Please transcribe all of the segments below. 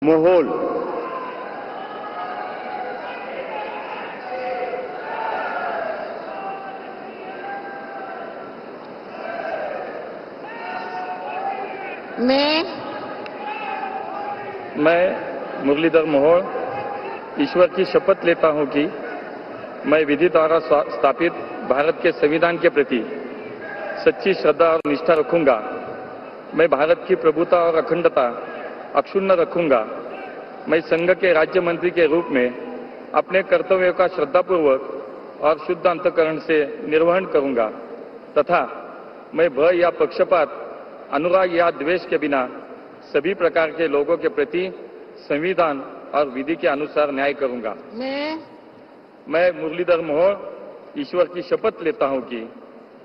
मोहोल, मैं मुरलीधर मोहोल ईश्वर की शपथ लेता हूं कि मैं विधि द्वारा स्थापित भारत के संविधान के प्रति सच्ची श्रद्धा और निष्ठा रखूंगा। मैं भारत की प्रभुता और अखंडता अक्षुण्ण रखूंगा। मैं संघ के राज्य मंत्री के रूप में अपने कर्तव्यों का श्रद्धापूर्वक और शुद्ध अंतःकरण से निर्वहन करूंगा तथा मैं भय या पक्षपात, अनुराग या द्वेष के बिना सभी प्रकार के लोगों के प्रति संविधान और विधि के अनुसार न्याय करूंगा। मैं मुरलीधर मोहोल ईश्वर की शपथ लेता हूं कि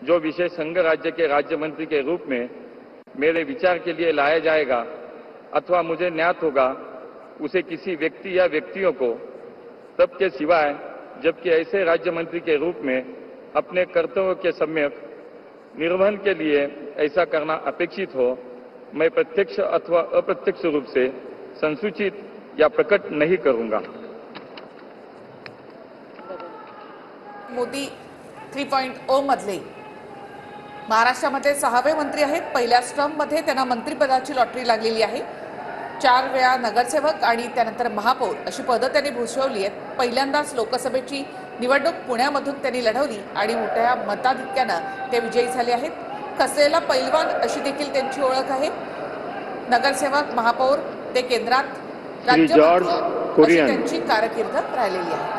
जो विषय संघ राज्य के राज्य मंत्री के रूप में मेरे विचार के लिए लाया जाएगा अथवा मुझे ज्ञात होगा, उसे किसी व्यक्ति या व्यक्तियों को तब के सिवाय जबकि ऐसे राज्य मंत्री के रूप में अपने कर्तव्यों के सम्यक निर्वहन के लिए ऐसा करना अपेक्षित हो, मैं प्रत्यक्ष अथवा अप्रत्यक्ष रूप से संसूचित या प्रकट नहीं करूंगा। मोदी 3.0 मधले महाराष्ट्रामध्ये 6वे मंत्री आहेत। पहिल्या टर्ममध्ये त्यांना मंत्रिपदाची लॉटरी लागलेली आहे। 4 वेळा नगरसेवक आणि त्यानंतर महापौर अशी पदं त्यांनी भूषवली आहेत। पहिल्यांदाच लोकसभेची निवडणूक पुण्यामधून त्यांनी लढवली आणि मोठ्या मताधिक्यानं ते विजयी झाले आहेत। कसलेला पैलवान अशी देखील त्यांची ओळख आहे। नगरसेवक, महापौर ते केंद्रात राज्यमंत्री अशी त्यांची कारकीर्द राहिलेली आहे।